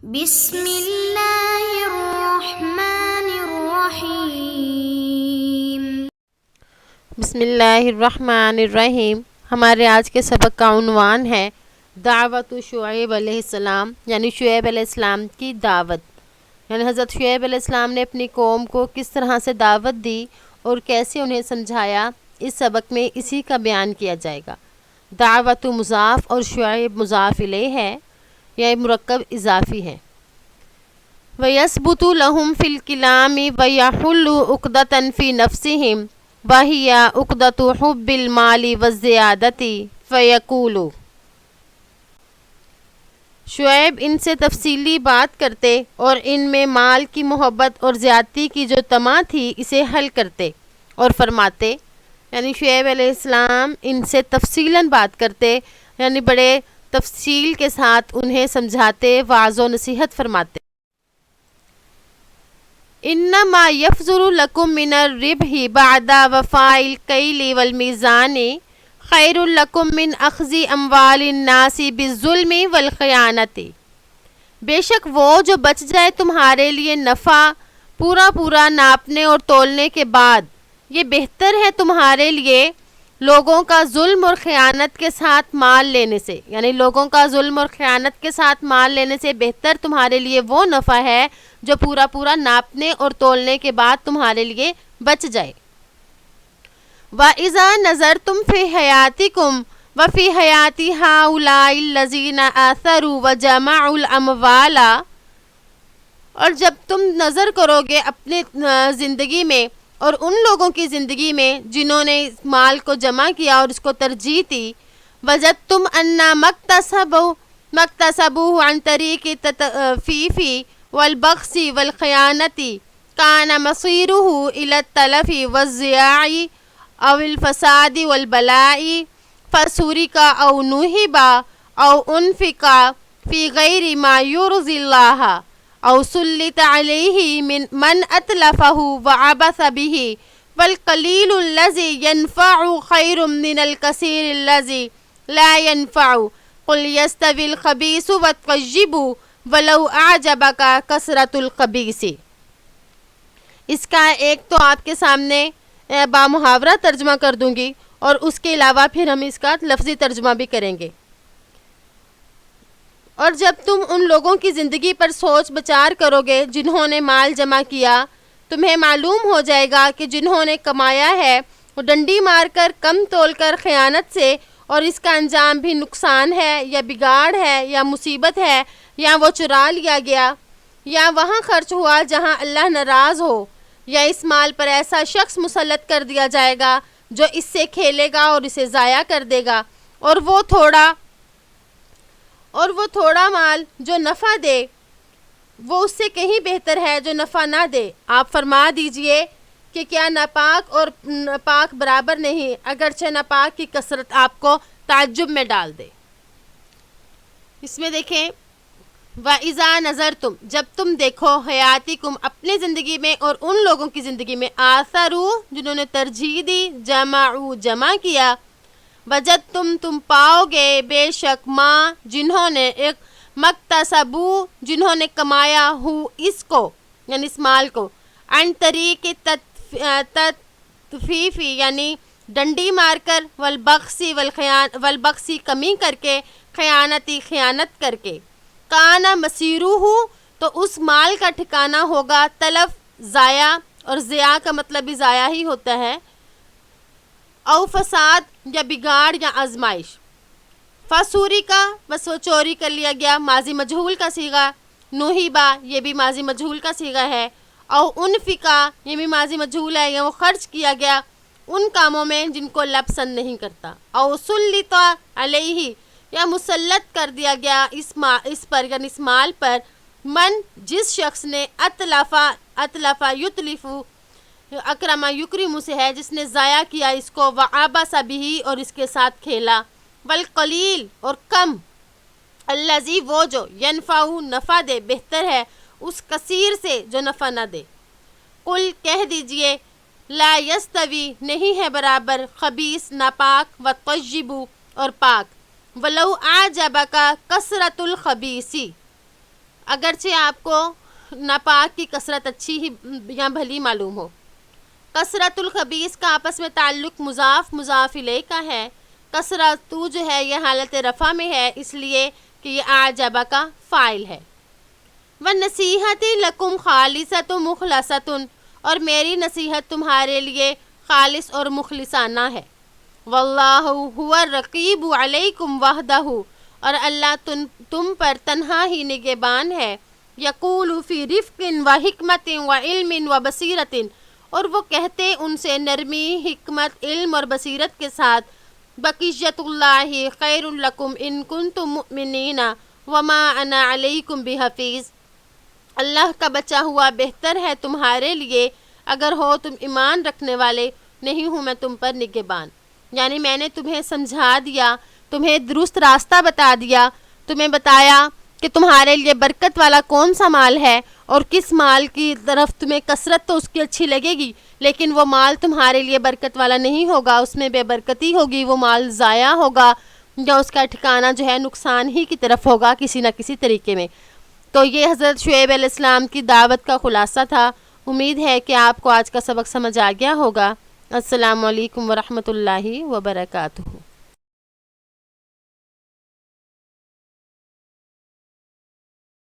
بسم اللہ الرحمن الرحیم۔ بسم اللہ الرحمن الرحیم۔ ہمارے آج کے سبق کا عنوان ہے دعوت شعیب علیہ السلام، یعنی شعیب علیہ السلام کی دعوت، یعنی حضرت شعیب علیہ السلام نے اپنی قوم کو کس طرح سے دعوت دی اور کیسے انہیں سمجھایا، اس سبق میں اسی کا بیان کیا جائے گا۔ دعوت مضاف اور شعیب مضاف الیہ ہے، یہ مرکب اضافی ہے۔ وَيَثْبُتُ لَهُمْ فِي الْكَلَامِ وَيَحُلُّ عُقْدَةً فِي نَفْسِهِمْ وَهِيَ عُقْدَةُ حُبِّ الْمَالِ وَالزِّيَادَةِ فَيَقُولُ۔ شعیب ان سے تفصیلی بات کرتے اور ان میں مال کی محبت اور زیادتی کی جو طمع تھی اسے حل کرتے اور فرماتے، یعنی شعیب علیہ السلام ان سے تفصیلاً بات کرتے، یعنی بڑے تفصیل کے ساتھ انہیں سمجھاتے، واعظ و نصیحت فرماتے۔ انما یفضل لکم من الربح بعد وفاء الکیل والمیزان خیر لکم من اخذ اموال الناس بالظلم والخیانت۔ بے شک وہ جو بچ جائے تمہارے لیے نفع پورا ناپنے اور تولنے کے بعد، یہ بہتر ہے تمہارے لیے لوگوں کا ظلم اور خیانت کے ساتھ مال لینے سے، یعنی لوگوں کا ظلم اور خیانت کے ساتھ مال لینے سے بہتر تمہارے لیے وہ نفع ہے جو پورا ناپنے اور تولنے کے بعد تمہارے لیے بچ جائے۔ وَإِذَا نَظَرْتُمْ فِي حَيَاتِكُمْ وَفِي حَيَاتِ هَؤُلَاءِ الَّذِينَ آثَرُوا وَجَمَعُوا الْأَمْوَالَ، اور جب تم نظر کرو گے اپنے زندگی میں اور ان لوگوں کی زندگی میں جنہوں نے اس مال کو جمع کیا اور اس کو ترجیح دی، وجدتم ان مکتسبوه عن طریق التطفیف والبخس والخیانت کان مصیره الى التلف والضیاع او الفساد والبلاء فسرق او نهب او انفق في غير ما يرضي الله او سلط عليه من اتلفه وعبث به والقليل الذي ينفع خير من الكثير الذي لا ينفع قل يستوي الخبيث والطيب ولو اعجبك كثرة الخبيث۔ اس کا ایک تو آپ کے سامنے بامحاورہ ترجمہ کر دوں گی اور اس کے علاوہ پھر ہم اس کا لفظی ترجمہ بھی کریں گے۔ اور جب تم ان لوگوں کی زندگی پر سوچ بچار کرو گے جنہوں نے مال جمع کیا، تمہیں معلوم ہو جائے گا کہ جنہوں نے کمایا ہے وہ ڈنڈی مار کر، کم تول کر، خیانت سے، اور اس کا انجام بھی نقصان ہے یا بگاڑ ہے یا مصیبت ہے، یا وہ چرا لیا گیا، یا وہاں خرچ ہوا جہاں اللہ ناراض ہو، یا اس مال پر ایسا شخص مسلط کر دیا جائے گا جو اس سے کھیلے گا اور اسے ضائع کر دے گا، اور وہ تھوڑا مال جو نفع دے وہ اس سے کہیں بہتر ہے جو نفع نہ دے۔ آپ فرما دیجئے کہ کیا ناپاک اور پاک برابر نہیں، اگرچہ ناپاک کی کثرت آپ کو تعجب میں ڈال دے۔ اس میں دیکھیں وَإِذَا نَظَرْتُمْ، جب تم دیکھو، حیاتکم اپنے زندگی میں اور ان لوگوں کی زندگی میں، آثروا جنہوں نے ترجیح دی، جمعوا جمع کیا، وجدتم تم پاؤ گے بے شک ماں جنہوں نے ایک مکتسبو جنہوں نے کمایا ہو اس کو، یعنی اس مال کو، عن طریق تطفیفی یعنی ڈنڈی مار کر، والبخسی کمی کر کے، خیانتی خیانت کر کے، کانا مسیروہ تو اس مال کا ٹھکانہ ہوگا تلف ضائع، اور ضیاع کا مطلب بھی ضائع ہی ہوتا ہے، او فساد یا بگاڑ یا آزمائش۔ فسوری کا بس وہ چوری کر لیا گیا، ماضی مجہول کا صیغہ، نوہیبا یہ بھی ماضی مجہول کا صیغہ ہے، او انفقا یہ بھی ماضی مجہول ہے، یا وہ خرچ کیا گیا ان کاموں میں جن کو اللہ پسند نہیں کرتا، او سلط علیہ یا مسلط کر دیا گیا اس پر یعنی اس مال پر، من جس شخص نے اتلفا یتلف اکرما یکرم سے ہے، جس نے ضائع کیا اس کو، وعبث بہ اور اس کے ساتھ کھیلا، والقلیل اور کم، الذی وہ جو، ینفع نفع دے، بہتر ہے اس کثیر سے جو نفع نہ دے۔ قل کہہ دیجئے، لا یستوی نہیں ہے برابر، خبیث ناپاک، والطیب اور پاک، ولو اعجبک کثرت الخبیث اگرچہ آپ کو ناپاک کی کثرت اچھی ہی یا بھلی معلوم ہو۔ کثرت الخبیث کا آپس میں تعلق مضاف مضاف الیہ کا ہے۔ کثرت جو ہے یہ حالت رفع میں ہے، اس لیے کہ یہ اعجب کا فاعل ہے۔ وَنَصِیحَتِی لَکُمْ خَالِصَۃٌ مُخْلَصَۃٌ، اور میری نصیحت تمہارے لیے خالص اور مخلصانہ ہے۔ وَاللَّهُ هُوَ الرَّقِیبُ عَلَیکُمْ وَحْدَهُ، اور اللہ تم پر تنہا ہی نگہبان ہے۔ یقول فی رفق وحکمت وعلم وبصیرت، اور وہ کہتے ان سے نرمی، حکمت، علم اور بصیرت کے ساتھ، بقیت اللہ خیر لکم ان کنتم مؤمنین وما انا علیکم بحفیظ، اللہ کا بچا ہوا بہتر ہے تمہارے لیے اگر ہو تم ایمان رکھنے والے، نہیں ہوں میں تم پر نگہبان۔ یعنی میں نے تمہیں سمجھا دیا، تمہیں درست راستہ بتا دیا، تمہیں بتایا کہ تمہارے لیے برکت والا کون سا مال ہے، اور کس مال کی طرف تمہیں کثرت تو اس کی اچھی لگے گی، لیکن وہ مال تمہارے لیے برکت والا نہیں ہوگا، اس میں بے برکتی ہوگی، وہ مال ضائع ہوگا، یا اس کا ٹھکانہ جو ہے نقصان ہی کی طرف ہوگا کسی نہ کسی طریقے میں۔ تو یہ حضرت شعیب علیہ السلام کی دعوت کا خلاصہ تھا۔ امید ہے کہ آپ کو آج کا سبق سمجھ آ گیا ہوگا۔ السلام علیکم ورحمۃ اللہ وبرکاتہ۔